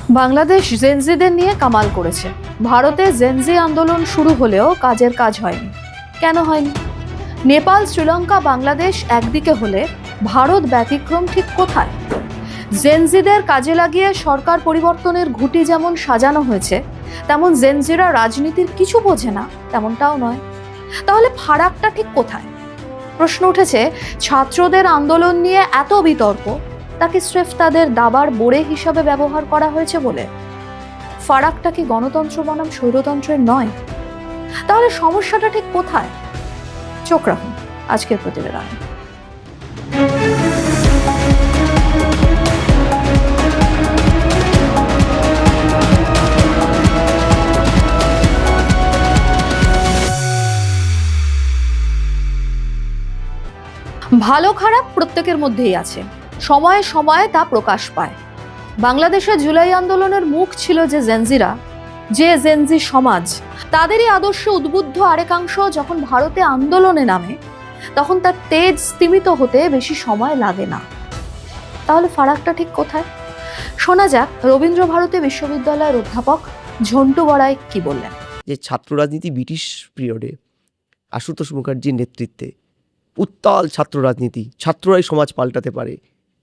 বাংলাদেশ জেনজিদের নিয়ে কামাল করেছে। ভারতে জেনজি আন্দোলন শুরু হলেও কাজের কাজ হয়নি। কেন হয়নি? নেপাল, শ্রীলঙ্কা, বাংলাদেশ একদিকে হলে ভারত ব্যতিক্রম ঠিক কোথায়? জেনজিদের কাজে লাগিয়ে সরকার পরিবর্তনের ঘুঁটি যেমন সাজানো হয়েছে, তেমন জেনজিরা রাজনীতির কিছু বোঝে না তেমনটাও নয়। তাহলে ফারাকটা ঠিক কোথায়? প্রশ্ন উঠেছে, ছাত্রদের আন্দোলন নিয়ে এত বিতর্ক, তাকে স্রেফ তাদের দাবার বোড়ে হিসাবে ব্যবহার করা হয়েছে বলে? ফারাকটা কি গণতন্ত্র বনাম স্বৈরতন্ত্রের নয়? তাহলে সমস্যাটা ঠিক কোথায়? চোখ রাখুন আজকের প্রতিবেদনে। ভালো খারাপ প্রত্যেকের মধ্যেই আছে, সময়ে সময়ে তা প্রকাশ পায়। বাংলাদেশে জুলাই আন্দোলনের মুখ ছিল যে জেনজিরা, যে জেনজি সমাজ, তাদেরই আদর্শে উদ্বুদ্ধ আরেকাংশ যখন ভারতে আন্দোলনে নামে, তখন তার তেজ স্তিমিত হতে বেশি সময় লাগে না। তাহলে ফারাকটা ঠিক কোথায়? শোনা যাক রবীন্দ্রভারতী বিশ্ববিদ্যালয়ের অধ্যাপক ঝন্টু বড়াই কি বললেন। যে ছাত্র রাজনীতি ব্রিটিশ পিরিয়ডে আশুতোষ মুখার্জির নেতৃত্বে উত্তাল ছাত্র রাজনীতি, ছাত্ররাই সমাজ পাল্টাতে পারে,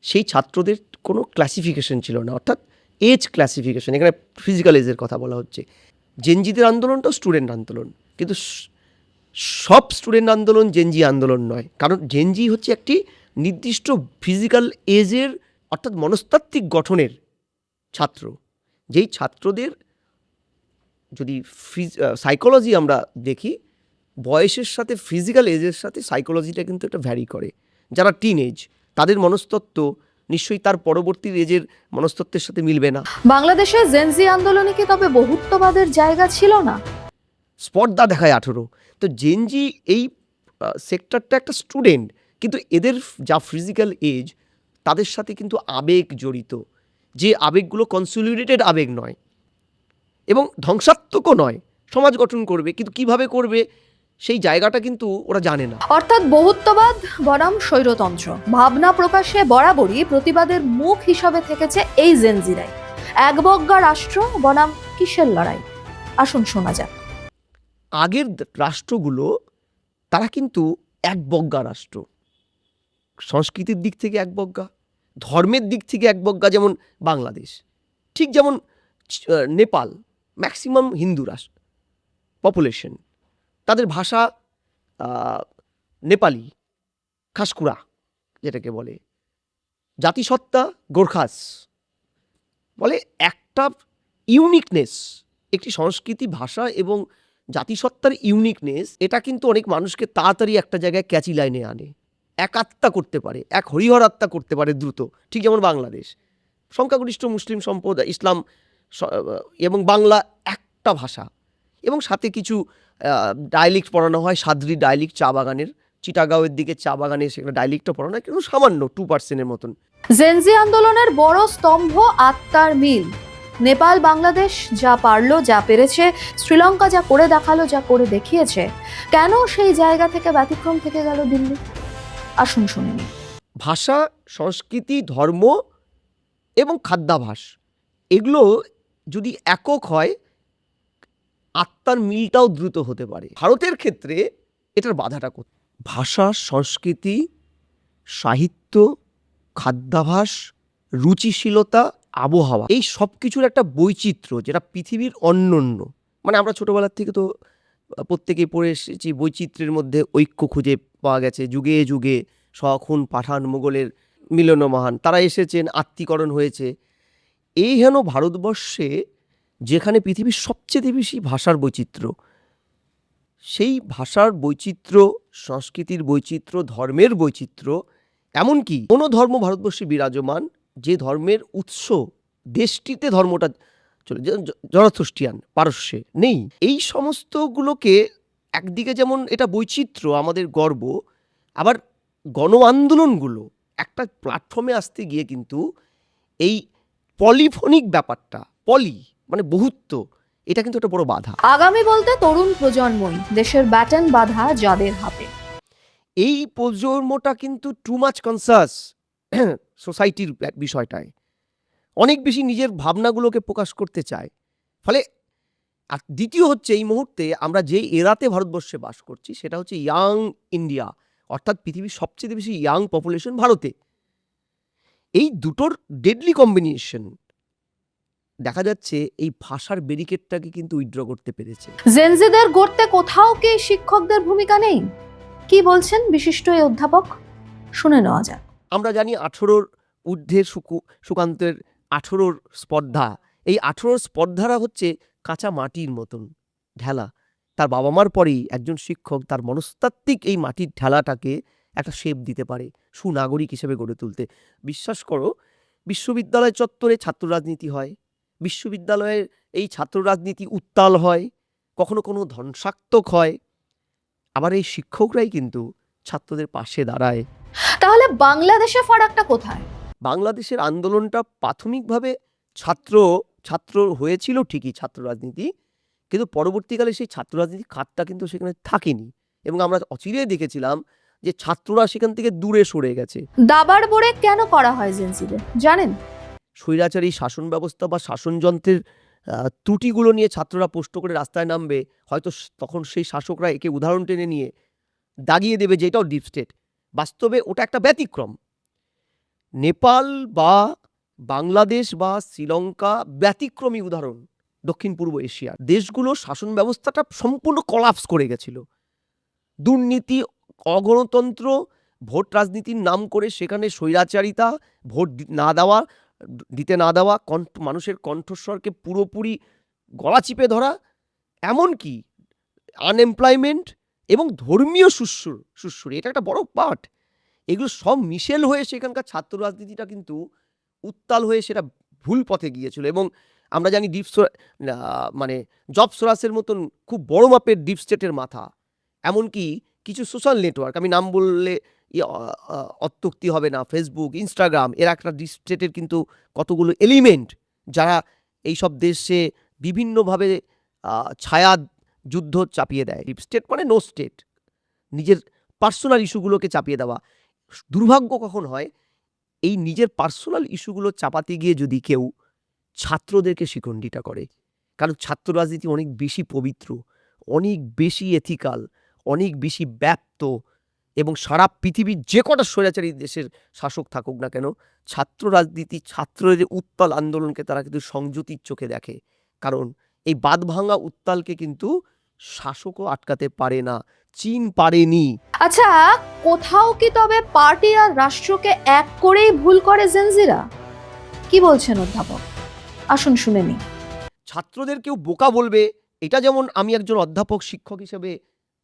সেই ছাত্রদের কোনো ক্লাসিফিকেশন ছিল না, অর্থাৎ এজ ক্লাসিফিকেশন। এখানে ফিজিক্যাল এজের কথা বলা হচ্ছে। জেনজিদের আন্দোলনটাও স্টুডেন্ট আন্দোলন, কিন্তু সব স্টুডেন্ট আন্দোলন জেনজি আন্দোলন নয়। কারণ জেনজি হচ্ছে একটি নির্দিষ্ট ফিজিক্যাল এজের, অর্থাৎ মনস্তাত্ত্বিক গঠনের ছাত্র। যেই ছাত্রদের যদি সাইকোলজি আমরা দেখি, বয়সের সাথে ফিজিক্যাল এজের সাথে সাইকোলজিটা কিন্তু একটা ভ্যারি করে। যারা টিন এজ, তাদের মনস্তত্ত্ব নিশ্চয়ই তার পরবর্তী এজের মনস্তত্ত্বের সাথে মিলবে না। বাংলাদেশে জেনজি আন্দোলনে কি তবে বহুত্ববাদের জায়গা ছিল না? স্পর্ধা দেখায় 18। তো জেনজি এই সেক্টরটা একটা স্টুডেন্ট, কিন্তু এদের যা ফিজিক্যাল এজ, তাদের সাথে কিন্তু আবেগ জড়িত, যে আবেগগুলো কনসলিডেটেড আবেগ নয় এবং ধ্বংসাত্মকও নয়। সমাজ গঠন করবে, কিন্তু কিভাবে করবে সেই জায়গাটা কিন্তু ওরা জানে না। অর্থাৎ বহুত্ববাদ বনাম স্বৈরতন্ত্র ভাবনা প্রকাশে বরাবরই প্রতিবাদের মুখ হিসাবে থেকেছে এই জেনজিরাই। একবজ্ঞা রাষ্ট্র বনাম কিসের লড়াই? আসুন শোনা যাক। আগের রাষ্ট্রগুলো তারা কিন্তু একবজ্ঞা রাষ্ট্র, সংস্কৃতির দিক থেকে একবজ্ঞা, ধর্মের দিক থেকে একবজ্ঞা। যেমন বাংলাদেশ, ঠিক যেমন নেপাল, ম্যাক্সিমাম হিন্দু রাষ্ট্র পপুলেশন, তাদের ভাষা নেপালি, খাসকুড়া যেটাকে বলে, জাতিসত্তা গোর্খাস বলে। একটা ইউনিকনেস, একটি সংস্কৃতি, ভাষা এবং জাতিসত্তার ইউনিকনেস, এটা কিন্তু অনেক মানুষকে তাড়াতাড়ি একটা জায়গায় ক্যাচি লাইনে আনে, একাত্মা করতে পারে, এক হরিহর আত্মা করতে পারে দ্রুত। ঠিক যেমন বাংলাদেশ, সংখ্যাগরিষ্ঠ মুসলিম সম্প্রদায়, ইসলাম এবং বাংলা একটা ভাষা, এবং সাথে কিছু ডায়ালেক্ট পড়ানো হয়, সাদ্রি ডায়ালেক্ট, চা বাগানের, চিটাগাঁওয়ের দিকে চা বাগানে সেখানে ডায়ালেক্টটা পড়ানো হয়, কিন্তু সামান্য 2% মতন। জেনজি আন্দোলনের বড় স্তম্ভ আত্মার মিল। নেপাল বাংলাদেশ যা পারলো, যা পেরেছে, শ্রীলঙ্কা যা করে দেখালো, যা করে দেখিয়েছে, কেন সেই জায়গা থেকে ব্যতিক্রম থেকে গেল দিল্লি? আসুন শুনে নিই। ভাষা, সংস্কৃতি, ধর্ম এবং খাদ্যাভাস, এগুলো যদি একক হয়, আত্মার মিলটাও দ্রুত হতে পারে। ভারতের ক্ষেত্রে এটার বাধাটা কোথায়? ভাষা, সংস্কৃতি, সাহিত্য, খাদ্যাভাস, রুচিশীলতা, আবহাওয়া, এই সব কিছুর একটা বৈচিত্র্য, যেটা পৃথিবীর অনন্য। মানে আমরা ছোটোবেলার থেকে তো প্রত্যেকেই পড়ে এসেছি, বৈচিত্র্যের মধ্যে ঐক্য খুঁজে পাওয়া গেছে। যুগে যুগে শক, হুন, পাঠান, মোগলের মিলন মহান, তারা এসেছেন, আত্মীকরণ হয়েছে। এই হেন ভারতবর্ষে, যেখানে পৃথিবীর সবচেয়ে বেশি ভাষার বৈচিত্র্য, সেই ভাষার বৈচিত্র্য, সংস্কৃতির বৈচিত্র্য, ধর্মের বৈচিত্র্য, এমনকি কোনো ধর্ম ভারতবর্ষে বিরাজমান যে ধর্মের উৎস দেশটিতে ধর্মটা চলে, জরথুস্ট্রিয়ান পারস্যে নেই। এই সমস্তগুলোকে একদিকে যেমন এটা বৈচিত্র্য, আমাদের গর্ব, আবার গণ আন্দোলনগুলো একটা প্ল্যাটফর্মে আসতে গিয়ে কিন্তু এই পলিফোনিক ব্যাপারটা, পলি মানে বহুত্ব, এটা কিন্তু একটা বড় বাধা। আগামী বলতে তরুণ প্রজন্মই দেশের ব্যাটন বাধা যাদের হাতে। এই প্রজন্মটা কিন্তু টু মাচ কনসাস সোসাইটির বিষয়টায়। অনেক বেশি নিজের ভাবনাগুলোকে প্রকাশ করতে চায়। ফলে আর দ্বিতীয় হচ্ছে, এই মুহূর্তে আমরা যে এরাতে ভারতবর্ষে বাস করছি সেটা হচ্ছে ইয়াং ইন্ডিয়া, অর্থাৎ পৃথিবীর সবচেয়ে বেশি ইয়াং পপুলেশন ভারতে। এই দুটোর ডেডলি কম্বিনেশন দেখা যাচ্ছে এই ভাষার ব্যারিকেডটাকে কিন্তু উইথড্র করতে পেরেছে। জেনজিদের গড়তে কোথাও কি শিক্ষকদের ভূমিকা নেই? কি বলছেন বিশিষ্ট এই অধ্যাপক, শুনে নেওয়া যাক। আমরা জানি 18-র ঊর্ধ্বে সুকান্তের 18-র স্পর্ধা, এই 18-র স্পর্ধারা হচ্ছে কাঁচা মাটির মতন ঢেলা। তার বাবা মার পরেই একজন শিক্ষক তার মনস্তাত্ত্বিক এই মাটির ঢেলাটাকে একটা শেপ দিতে পারে, সুনাগরিক হিসেবে গড়ে তুলতে। বিশ্বাস করো, বিশ্ববিদ্যালয় চত্বরে ছাত্র রাজনীতি হয়, বিশ্ববিদ্যালয়ের এই ছাত্র রাজনীতি উত্তাল হয়, কখনো কোনো ধ্বংসাত্মক হয়, আবার এই শিক্ষকরাই কিন্তু ছাত্রদের পাশে দাঁড়ায়। তাহলে বাংলাদেশে ফারাকটা কোথায়? বাংলাদেশের আন্দোলনটা প্রাথমিকভাবে ছাত্র হয়েছিল ঠিকই, ছাত্র রাজনীতি, কিন্তু পরবর্তীকালে সেই ছাত্র রাজনীতির খাতটা কিন্তু সেখানে থাকেনি, এবং আমরা অচিরেই দেখেছিলাম যে ছাত্ররা সেখান থেকে দূরে সরে গেছে। দাবার বোরে কেন করা হয় জেনজিদের জানেন? স্বৈরাচারী শাসন ব্যবস্থা বা শাসনযন্ত্রের ত্রুটিগুলো নিয়ে ছাত্ররা পোস্ট করে রাস্তায় নামবে, হয়তো তখন সেই শাসকরা একে উদাহরণ টেনে নিয়ে দাগিয়ে দেবে যে এটাও ডিপ স্টেট। বাস্তবে ওটা একটা ব্যতিক্রম। নেপাল বা বাংলাদেশ বা শ্রীলঙ্কা ব্যতিক্রমী উদাহরণ। দক্ষিণ পূর্ব এশিয়ার দেশগুলোর শাসন ব্যবস্থাটা সম্পূর্ণ কলাপস করে গেছিল। দুর্নীতি, অগণতন্ত্র, ভোট রাজনীতির নাম করে সেখানে স্বৈরাচারিতা, ভোট দিতে না দেওয়া, মানুষের কণ্ঠস্বরকে পুরোপুরি গলা চিপে ধরা, এমনকি আনএমপ্লয়মেন্ট এবং ধর্মীয় সুশ্রুরি, এটা একটা বড় পার্ট। এগুলো সব মিশেল হয়ে সেখানকার ছাত্র রাজনীতিটা কিন্তু উত্তাল হয়ে সেটা ভুল পথে গিয়েছিল। এবং আমরা জানি মানে জব সোরাসের মতন খুব বড় মাপের ডিপ স্টেটের মাথা, এমনকি কিছু সোশ্যাল নেটওয়ার্ক, আমি নাম বললে অত্যুক্তি হবে না, ফেসবুক, ইনস্টাগ্রাম, এর একটা ডিপ স্টেটের কিন্তু কতগুলো এলিমেন্ট যারা এইসব দেশে বিভিন্নভাবে ছায়া যুদ্ধ চাপিয়ে দেয়। ডিপ স্টেট মানে নো স্টেট, নিজের পার্সোনাল ইস্যুগুলোকে চাপিয়ে দেওয়া। দুর্ভাগ্য কখন হয়, এই নিজের পার্সোনাল ইস্যুগুলো চাপাতে গিয়ে যদি কেউ ছাত্রদেরকে শিখণ্ডিতা করে, কারণ ছাত্র রাজনীতি অনেক বেশি পবিত্র, অনেক বেশি এথিক্যাল, অনেক বেশি ব্যাপ্ত, এবং সারা পৃথিবীর যে কটা স্বৈরাচারী দেশের শাসক থাকুক না কেন, ছাত্র রাজনীতি, ছাত্রদের উত্তাল আন্দোলনকে তারা কিন্তু সংযতির চোখে দেখে। কারণ এই বাঁধভাঙা উত্তালকে কিন্তু শাসকও আটকাতে পারে না, চীন পারেনি। আচ্ছা, কোথাও কি তবে পার্টি আর রাষ্ট্রকে এক করেই ভুল করে জেনজিরা? কি বলছেন অধ্যাপক, আসুন শুনে নি। ছাত্রদের কেউ বোকা বলবে, এটা যেমন আমি একজন অধ্যাপক শিক্ষক হিসেবে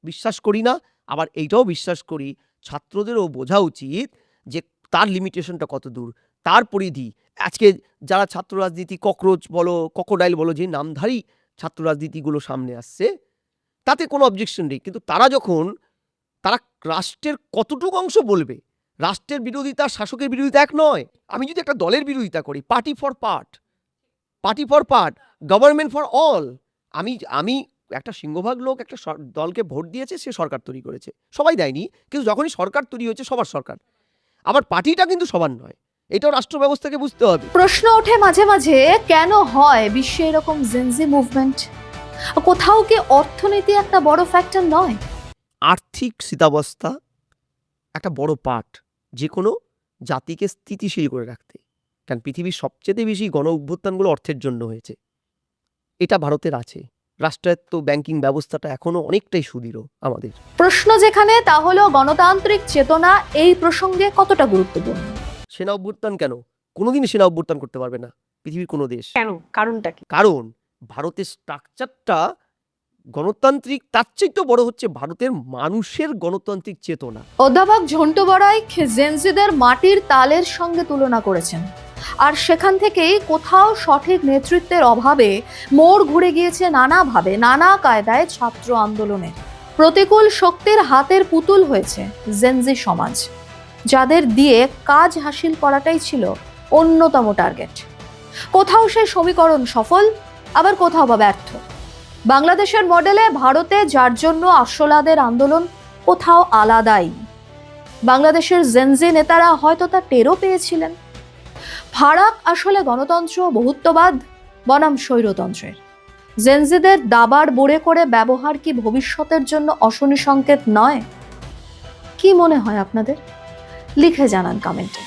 বিশ্বাস করি না, আবার এইটাও বিশ্বাস করি ছাত্রদেরও বোঝা উচিত যে তার লিমিটেশনটা কত দূর, তার পরিধি। আজকে যারা ছাত্র রাজনীতি, ককরোচ বলো, ক্রোকোডাইল বলো, যে নামধারী ছাত্র রাজনীতিগুলো সামনে আসছে, তাতে কোনো অবজেকশন নেই, কিন্তু তারা রাষ্ট্রের কতটুকু অংশ বলবে? রাষ্ট্রের বিরোধিতা শাসকের বিরোধিতা এক নয়। আমি যদি একটা দলের বিরোধিতা করি, party for part, government for all. আমি একটা সিংহভাগ লোক একটা দলকে ভোট দিয়েছে, সে সরকার তৈরি করেছে, সবাই দেয়নি, কিন্তু যখনই সরকার তৈরি হয়েছে সবার সরকার। আবার পার্টিটা কিন্তু সবার নয়, এটাও রাষ্ট্র ব্যবস্থাকে বুঝতে হবে। প্রশ্ন ওঠে মাঝে মাঝে, কেন হয় বিশ্বে এরকম জেনজি মুভমেন্ট? কোথাও কি অর্থনীতি একটা বড় ফ্যাক্টর নয়? আর্থিক স্থিতাবস্থা একটা বড় পার্ট যে কোনো জাতিকে স্থিতিশীল করে রাখতে। কারণ পৃথিবীর সবচেয়ে বেশি গণ অভ্যুত্থানগুলো অর্থের জন্য হয়েছে, এটা ভারতের আছে। রাষ্ট্রায়ত্ত ব্যাংকিং ব্যবস্থাটা এখনো অনেকটাই সুদৃঢ় আমাদের। প্রশ্ন যেখানে, তা হলো গণতান্ত্রিক চেতনা এই প্রসঙ্গে কতটা গুরুত্বপূর্ণ? সেনা অভ্যুত্থান কেন? কোনোদিনই সেনা অভ্যুত্থান করতে পারবে না পৃথিবীর কোনো দেশ। কেন? কারণটা কি? কারণ ভারতের স্ট্রাকচারটা গণতান্ত্রিক, তার চাইতেও বড় হচ্ছে ভারতের মানুষের গণতান্ত্রিক চেতনা। অধ্যাপক ঝন্টু বড়াই জেনজিদের মাটির তালের সঙ্গে তুলনা করেছেন, আর সেখান থেকেই কোথাও সঠিক নেতৃত্বের অভাবে মোড় ঘুরে গিয়েছে নানাভাবে, নানা কায়দায় ছাত্র আন্দোলনে। প্রতিকূল শক্তির হাতের পুতুল হয়েছে জেনজি সমাজ, যাদের দিয়ে কাজ হাসিল করাটাই ছিল অন্যতম টার্গেট। কোথাও সেই সমীকরণ সফল, আবার কোথাও বা ব্যর্থ। বাংলাদেশের মডেলে ভারতে যার জন্য আশোলাদের আন্দোলন কোথাও আলাদাই। বাংলাদেশের জেনজি নেতারা হয়তো তা টেরও পেয়েছিলেন, ফারাক আসলে গণতন্ত্র, বহুত্ববাদ বনাম স্বৈরতন্ত্রের? জেনজিদের দাবার বোড়ে করে ব্যবহার কি ভবিষ্যতের জন্য অশনি সংকেত নয়? কি মনে হয় আপনাদের? লিখে জানান কমেন্টে।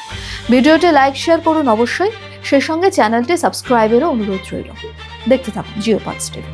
ভিডিওটি লাইক শেয়ার করুন অবশ্যই, সেই সঙ্গে চ্যানেলটি সাবস্ক্রাইবেরও অনুরোধ রইল। দেখতে থাকুন জিওপালস টিভি।